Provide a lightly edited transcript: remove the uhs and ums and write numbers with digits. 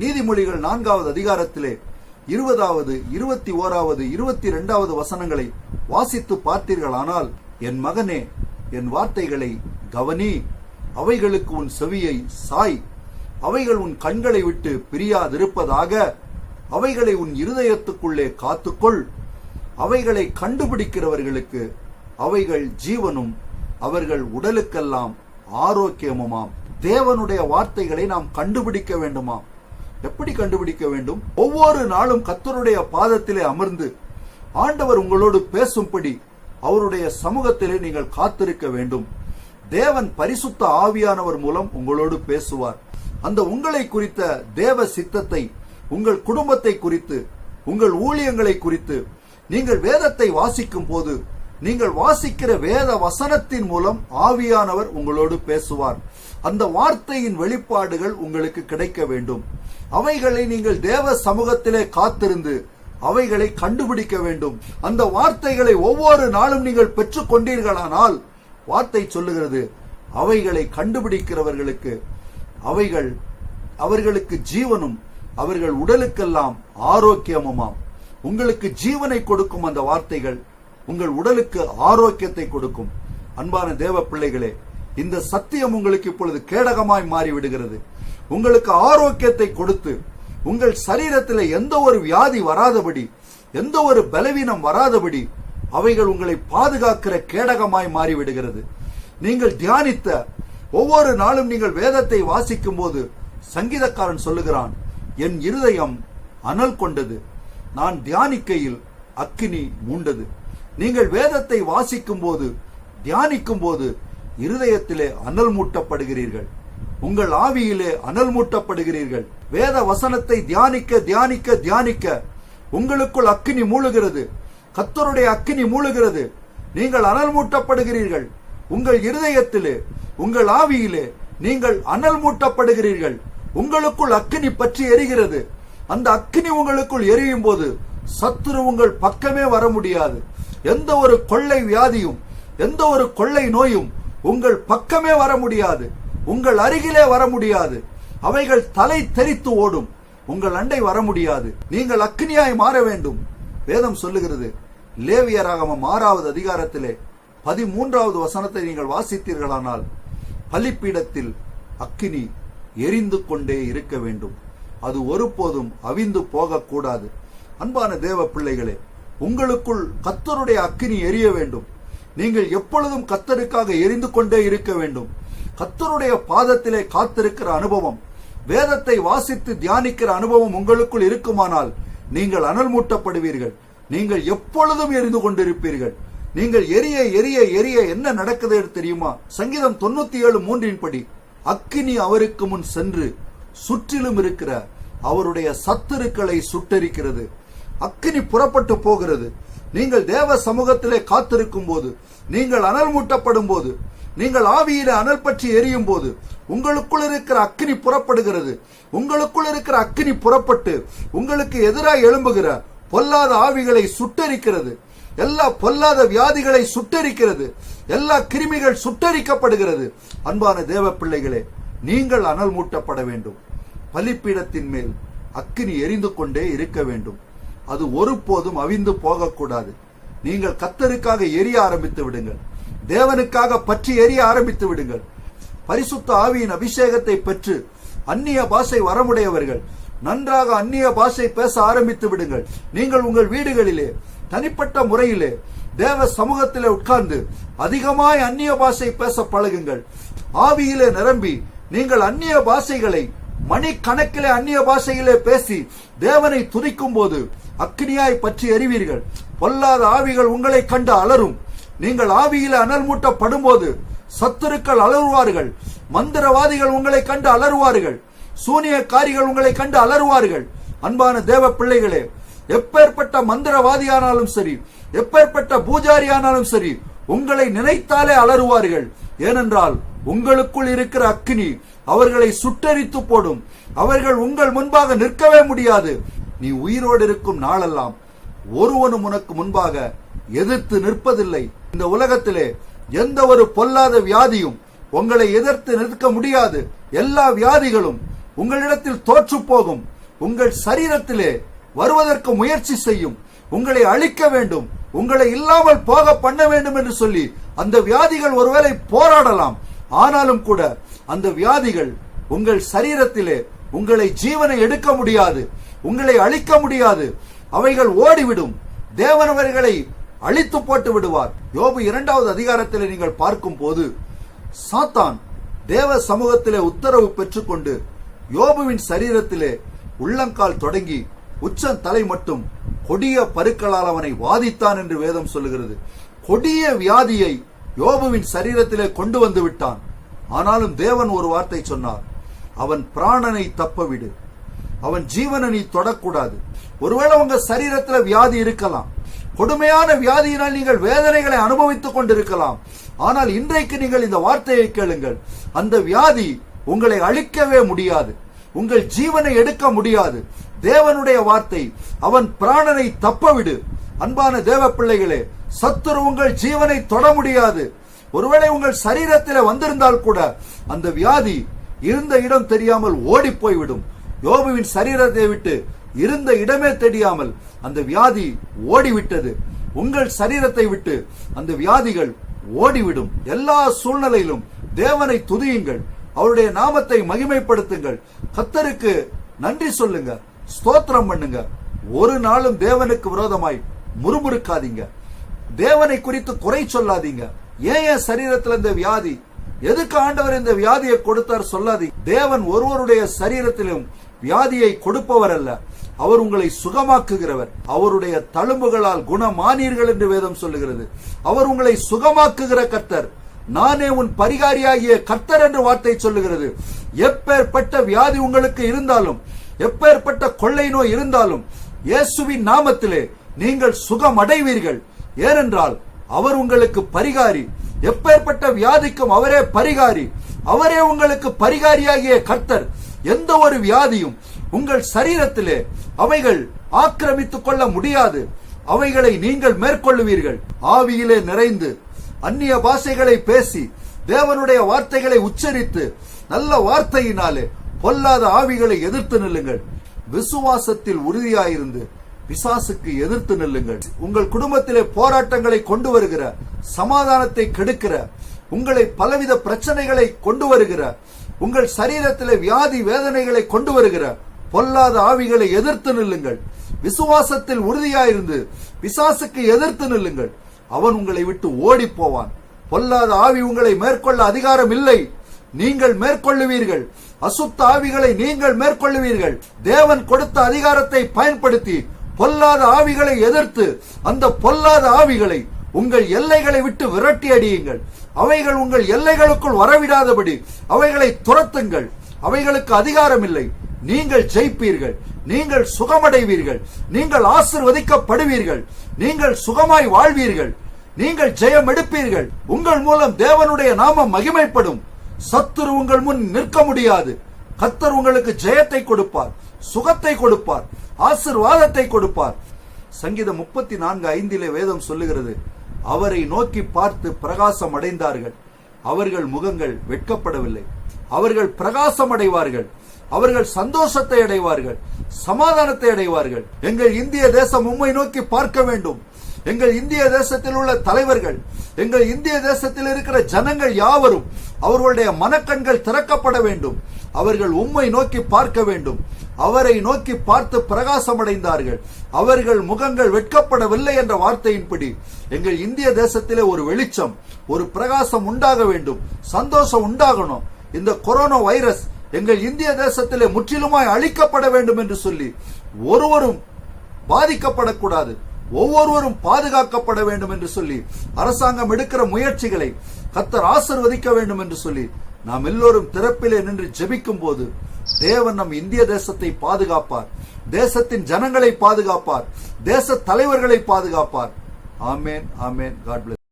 நீதிமொழிகள் 4வது அதிகாரத்திலே 20வது 21வது 22வது வசனங்களை வாசித்து பார்த்தீர்களானால், என் மகனே, என் வார்த்தைகளை கவனி, அவைகளுக்கு உன் செவியை சாய், அவைகள் உன் கண்களை விட்டு பிரியாதிருப்பதாக, அவைகளை உன் இருதயத்துக்குள்ளே காத்துக்கொள், அவைகளை கண்டுபிடிக்கிறவர்களுக்கு அவைகள் ஜீவனும் அவர்கள் உடலுக்கெல்லாம் ஆரோக்கியமுமாம். தேவனுடைய வார்த்தைகளை நாம் கண்டுபிடிக்க வேண்டுமாம். எப்படி கண்டுபிடிக்க வேண்டும்? ஒவ்வொரு நாளும் கர்த்தருடைய பாதத்திலே அமர்ந்து ஆண்டவர் உங்களோடு பேசும்படி அவருடைய சமூகத்திலே நீங்கள் காத்திருக்க வேண்டும். தேவன் பரிசுத்த ஆவியானவர் மூலம் உங்களோடு பேசுவார். அந்த உங்களை குறித்த தேவ சித்தத்தை, உங்கள் குடும்பத்தை குறித்து, உங்கள் ஊழியங்களை குறித்து நீங்கள் வேதத்தை வாசிக்கும் போது, நீங்கள் வாசிக்கிற வேத வசனத்தின் மூலம் ஆவியானவர் உங்களோடு பேசுவார். அந்த வார்த்தையின் வெளிப்பாடுகள் உங்களுக்கு கிடைக்க வேண்டும். அவைகளை நீங்கள் தேவ சமூகத்திலே காத்திருந்து அவைகளை கண்டுபிடிக்க வேண்டும். அந்த வார்த்தைகளை ஒவ்வொரு நாளும் நீங்கள் பெற்றுக் கொண்டீர்களானால், வார்த்தை சொல்லுகிறது, அவைகளை கண்டுபிடிக்கிறவர்களுக்கு அவைகள் அவர்களுக்கு ஜீவனும் அவர்கள் உடலுக்கெல்லாம் ஆரோக்கியமுமாம். உங்களுக்கு ஜீவனை கொடுக்கும் அந்த வார்த்தைகள் உங்கள் உடலுக்கு ஆரோக்கியத்தை கொடுக்கும். அன்பான தேவ பிள்ளைகளே, இந்த சத்தியம் உங்களுக்கு இப்பொழுது கேடகமாய் மாறிவிடுகிறது. உங்களுக்கு ஆரோக்கியத்தை கொடுத்து உங்கள் சரீரத்தில் எந்த ஒரு வியாதி வராதபடி, எந்த ஒரு பலவீனம் வராதபடி அவைகள் உங்களை பாதுகாக்கிற கேடகமாய் மாறிவிடுகிறது. நீங்கள் தியானித்த ஒவ்வொரு நாளும் நீங்கள் வேதத்தை வாசிக்கும் போது சங்கீதக்காரன் சொல்லுகிறான், என் இருதயம் அனல் கொண்டது, நான் தியானிக்கையில் அக்கினி மூண்டது. நீங்கள் வேதத்தை வாசிக்கும் போது, தியானிக்கும் போது இருதயத்திலே அனல் மூட்டப்படுகிறீர்கள், உங்கள் ஆவியிலே அனல் மூட்டப்படுகிறீர்கள். வேத வசனத்தை தியானிக்க தியானிக்க தியானிக்க உங்களுக்குள் அக்கினி மூழுகிறது, கர்த்தருடைய அக்கினி மூழுகிறது. நீங்கள் அனல் மூட்டப்படுகிறீர்கள். உங்கள் இருதயத்திலே, உங்கள் ஆவியிலே நீங்கள் அனல் மூட்டப்படுகிறீர்கள். உங்களுக்குள் அக்கினி பற்றி எரிகிறது. அந்த அக்கினி உங்களுக்குள் எரியும் போது சத்துரு உங்கள் பக்கமே வர முடியாது. எந்த ஒரு கொள்ளை வியாதியும், எந்த ஒரு கொள்ளை நோயும் உங்கள் பக்கமே வர முடியாது, உங்கள் அருகிலே வர முடியாது. அவைகள் தலை தெறித்து ஓடும், உங்கள் அண்டை வர முடியாது. நீங்கள் அக்கினியாய் மாற வேண்டும். வேதம் சொல்லுகிறது, லேவியராகமம் 6வது அதிகாரத்திலே 13வது வசனத்தை நீங்கள் வாசித்தீர்களானால், பலிப்பீடத்தில் அக்கினி எரிந்து கொண்டே இருக்க வேண்டும், அது ஒருபோதும் அவிந்து போகக்கூடாது. அன்பான தேவ பிள்ளைகளே, உங்களுக்குள் கர்த்தருடைய அக்கினி எரிய வேண்டும். நீங்கள் எப்பொழுதும் கர்த்தருக்காக எரிந்து கொண்டே இருக்க வேண்டும். கர்த்தருடைய பாதத்திலே காத்திருக்கிற அனுபவம், வேதத்தை வாசித்து தியானிக்கிற அனுபவம் உங்களுக்குள் இருக்குமானால் நீங்கள் அனல் மூட்டப்படுவீர்கள். நீங்கள் எப்பொழுதும் எரிந்து கொண்டிருப்பீர்கள். நீங்கள் எரிய எரிய எரிய என்ன நடக்குது தெரியுமா? சங்கீதம் 97:3 படி, அக்கினி அவருக்கு முன் சென்று சுற்றிலும் இருக்கிற அவருடைய சத்துருக்களை சுட்டரிக்கிறது. அக்கினி புறப்பட்டு போகிறது. நீங்கள் தேவ சமூகத்திலே காத்திருக்கும் போது, நீங்கள் அனல் மூட்டப்படும் போது, நீங்கள் ஆவியிலே அனல் பற்றி எரியும் போது உங்களுக்குள் இருக்கிற அக்கினி புறப்படுகிறது. உங்களுக்குள் இருக்கிற அக்கினி புறப்பட்டு உங்களுக்கு எதிராக எழும்புகிற பொல்லாத ஆவிகளை சுட்டரிக்கிறது. எல்லா பொல்லாத வியாதிகளை சுட்டரிக்கிறது. எல்லா கிருமிகள் சுட்டரிக்கப்படுகிறது. அன்பான தேவ பிள்ளைகளே, நீங்கள் அனல் மூட்டப்பட வேண்டும். பலிப்பீடத்தின் மேல் அக்கினி எரிந்து கொண்டே இருக்க வேண்டும். அது ஒருபோதும் அவிந்து போகக்கூடாது. நீங்கள் கர்த்தருக்காக எரிய ஆரம்பித்து விடுங்கள். தேவனுக்காக பற்றி எரிய ஆரம்பித்து விடுங்கள். பரிசுத்த ஆவியின் அபிஷேகத்தை பெற்று அந்நிய பாஷை வரமுடையவர்கள் நன்றாக அந்நிய பாஷை பேச ஆரம்பித்து விடுங்கள். நீங்கள் உங்கள் வீடுகளிலே தனிப்பட்ட முறையிலே தேவ சமூகத்திலே உட்கார்ந்து அதிகமாய் அந்நிய பாஷை பேச பழகுங்கள். ஆவியிலே நிரம்பி நீங்கள் அந்நிய பாஷைகளை மணிக்கணக்கிலே அந்நிய பாஷையிலே பேசி தேவனை துதிக்கும் போது அக்கினியாய் பற்றி எறிவீர்கள். பொல்லாத ஆவிகள் உங்களை கண்டு அலரும். நீங்கள் ஆவியில அனல் மூட்டப்படும் போது சத்துருக்கள் அலறுவார்கள். மந்திரவாதிகள் உங்களை கண்டு அலறுவார்கள். சூனியக்காரிகள் உங்களை கண்டு அலறுவார்கள். அன்பான தேவ பிள்ளைகளே, எப்பேற்பட்ட மந்திரவாதியானாலும் சரி, எப்பேற்பட்ட பூஜாரியானாலும் சரி, உங்களை நினைத்தாலே அலறுவார்கள். ஏனென்றால் உங்களுக்குள் இருக்கிற அக்கினி அவர்களை சுட்டரித்து போடும். அவர்கள் உங்கள் முன்பாக நிற்கவே முடியாது. நீ உயிரோடு இருக்கும் நாளெல்லாம் ஒருவனும் உனக்கு முன்பாக எதிர்த்து நிற்பதில்லை. இந்த உலகத்திலே எந்த ஒரு பொல்லாத வியாதியும் உங்களை எதிர்த்து நிற்க முடியாது. எல்லா வியாதிகளும் உங்களிடத்தில் தோற்று போகும். உங்கள் சரீரத்திலே வருவதற்கு முயற்சி செய்யும். உங்களை அழிக்க வேண்டும், உங்களை இல்லாமல் போக பண்ண வேண்டும் என்று சொல்லி அந்த வியாதிகள் ஒருவேளை போராடலாம். ஆனாலும் கூட அந்த வியாதிகள் உங்கள் சரீரத்திலே உங்களை ஜீவனை எடுக்க முடியாது, உங்களை அழிக்க முடியாது. அவைகள் ஓடிவிடும். தேவன் அவர்களை அழித்து போட்டு விடுவார். யோபு 2வது அதிகாரத்திலே நீங்கள் பார்க்கும் போது சாத்தான் தேவ சமூகத்திலே உத்தரவு பெற்றுக்கொண்டு யோபுவின் சரீரத்திலே உள்ளங்கால் தொடங்கி உச்சம் தலை மட்டும் கொடிய பருக்களால் அவனை வாதித்தான் என்று வேதம் சொல்லுகிறது. கொடிய வியாதியை யோபுவின் சரீரத்திலே கொண்டு வந்து விட்டான். ஆனாலும் தேவன் ஒரு வார்த்தை சொன்னார், அவன் பிராணனை தப்பவிடு, அவன் ஜீவனை நீ தொடக்கூடாது. ஒருவேளை உங்க சரீரத்தில் வியாதி இருக்கலாம், கொடுமையான வியாதியினால் நீங்கள் வேதனைகளை அனுபவித்துக் கொண்டிருக்கலாம். ஆனால் இன்றைக்கு நீங்கள் இந்த வார்த்தையை கேளுங்கள், அந்த வியாதி உங்களை அழிக்கவே முடியாது, உங்கள் ஜீவனை எடுக்க முடியாது. தேவனுடைய வார்த்தை, அவன் பிராணனை தப்பவிடு. அன்பான தேவ பிள்ளைகளே, சத்துரு உங்கள் ஜீவனை தொட முடியாது. ஒருவேளை உங்கள் சரீரத்தில் வந்திருந்தால் கூட அந்த வியாதி இருந்த இடம் தெரியாமல் ஓடி போய்விடும். யோபுவின் சரீரத்தை விட்டு இருந்த இடமே தெரியாமல் அந்த வியாதி ஓடிவிட்டது. உங்கள் சரீரத்தை விட்டு அந்த வியாதிகள் ஓடிவிடும். எல்லா சூழ்நிலையிலும் தேவனை துதியுங்கள், அவருடைய நாமத்தை மகிமைப்படுத்துங்கள், கர்த்தருக்கு நன்றி சொல்லுங்க, ஸ்தோத்திரம் பண்ணுங்க. ஒரு நாளும் தேவனுக்கு விரோதமாய் முறுமுறுக்காதீங்க, தேவனை குறித்து குறை சொல்லாதீங்க. ஏன் சரீரத்தில் இந்த வியாதி, எதுக்கு ஆண்டவர் இந்த வியாதியை கொடுத்தார் சொல்லாதீங்க. தேவன் ஒருவருடைய சரீரத்திலும் வியாதியை கொடுப்பவர் அல்ல, அவர் உங்களை சுகமாக்குகிறவர். அவருடைய தழும்புகளால் குணமானீர்கள் என்று வேதம் சொல்லுகிறது. அவர் உங்களை சுகமாக்குகிற கர்த்தர். நானே உன் பரிகாரியாகிய கர்த்தர் என்று வார்த்தை சொல்லுகிறது. எப்பேற்பட்ட வியாதி உங்களுக்கு இருந்தாலும், எப்பேற்பட்ட கொள்ளை நோய் இருந்தாலும், இயேசுவின் நாமத்திலே நீங்கள் சுகம் அடைவீர்கள். ஏனென்றால் அவர் உங்களுக்கு பரிகாரி. எப்பேற்பட்ட வியாதிக்கும் அவரே பரிகாரி. அவரே உங்களுக்கு பரிகாரியாகிய கர்த்தர். எந்த ஒரு வியாதியும் உங்கள் சரீரத்திலே அவைகள் ஆக்கிரமித்துக் கொள்ள முடியாது. அவைகளை நீங்கள் மேற்கொள்ளுவீர்கள். ஆவியிலே நிறைந்து அந்நிய பாஷைகளை பேசி தேவனுடைய வார்த்தைகளை உச்சரித்து நல்ல வார்த்தையினாலே பொல்லாத ஆவிகளை எதிர்த்து நில்லுங்கள். விசுவாசத்தில் உறுதியாயிருந்து பிசாசுக்கு எதிர்த்து நில்லுங்கள். உங்கள் குடும்பத்திலே போராட்டங்களை கொண்டு வருகிற, சமாதானத்தை கெடுக்கிற, உங்களை பலவித பிரச்சனைகளை கொண்டு வருகிற, உங்கள் சரீரத்திலே வியாதி வேதனைகளை கொண்டு வருகிற பொல்லாத ஆவிகளை எதிர்த்து நில்லுங்கள். விசுவாசத்தில் உறுதியாயிருந்து பிசாசுக்கு எதிர்த்து நில்லுங்கள். அவன் உங்களை விட்டு ஓடி போவான். பொல்லாத ஆவி உங்களை மேற்கொள்ள அதிகாரம் இல்லை, நீங்கள் மேற்கொள்ளுவீர்கள். அசுத்த ஆவிகளை நீங்கள் மேற்கொள்ளுவீர்கள். தேவன் கொடுத்த அதிகாரத்தை பயன்படுத்தி பொல்லாத ஆவிகளை எதிர்த்து அந்த பொல்லாத ஆவிகளை உங்கள் எல்லைகளை விட்டு விரட்டி அடியுங்கள். அவைகள் உங்கள் எல்லைகளுக்குள் வரவிடாதபடி அவைகளை துரத்துங்கள். அவைகளுக்கு அதிகாரம் இல்லை. நீங்கள் ஜெயிப்பீர்கள், நீங்கள் சுகமடைவீர்கள், நீங்கள் ஆசீர்வதிக்கப்படுவீர்கள், நீங்கள் சுகமாய் வாழ்வீர்கள், நீங்கள் ஜெயம் எடுப்பீர்கள். உங்கள் மூலம் தேவனுடைய நாமம் மகிமைப்படும். சத்துரு உங்கள் முன் நிற்க முடியாது. கர்த்தர் உங்களுக்கு ஜெயத்தை கொடுப்பார், சுகத்தை கொடுப்பார், ஆசீர்வாதத்தை கொடுப்பார். சங்கீதம் 34:5 வேதம் சொல்லுகிறது, அவரை நோக்கி பார்த்து பிரகாசம் அடைந்தார்கள், அவர்கள் முகங்கள் வெட்கப்படவில்லை. அவர்கள் பிரகாசம் அடைவார்கள், அவர்கள் சந்தோஷத்தை அடைவார்கள், சமாதானத்தை அடைவார்கள். எங்கள் இந்திய தேசம் உம்மை நோக்கி பார்க்க வேண்டும். எங்கள் இந்திய தேசத்தில் உள்ள தலைவர்கள், எங்கள் இந்திய தேசத்தில் இருக்கிற ஜனங்கள் யாவரும் அவர்களுடைய மனக்கண்கள் திறக்கப்பட வேண்டும். அவர்கள் உம்மை நோக்கி பார்க்க வேண்டும். அவரை நோக்கி பார்த்து பிரகாசம் அடைந்தார்கள், அவர்கள் முகங்கள் வெட்கப்படவில்லை என்ற வார்த்தையின்படி எங்கள் இந்திய தேசத்திலே ஒரு வெளிச்சம், ஒரு பிரகாசம் உண்டாக வேண்டும், சந்தோஷம் உண்டாகணும். இந்த கொரோனா வைரஸ் எங்கள் இந்திய தேசத்திலே முற்றிலுமாய் அழிக்கப்பட வேண்டும் என்று சொல்லி ஒருவரும் பாதிக்கப்படக்கூடாது, ஒவ்வொருவரும் பாதுகாக்கப்பட வேண்டும் என்று சொல்லி அரசாங்கம் எடுக்கிற முயற்சிகளை கர்த்தர் ஆசீர்வதிக்க வேண்டும் என்று சொல்லி நாம் எல்லோரும் திறப்பிலே நின்று ஜெபிக்கும் போது தேவன் நம் இந்திய தேசத்தை பாதுகாப்பார், தேசத்தின் ஜனங்களை பாதுகாப்பார், தேச தலைவர்களை பாதுகாப்பார். Amen, amen. God plus.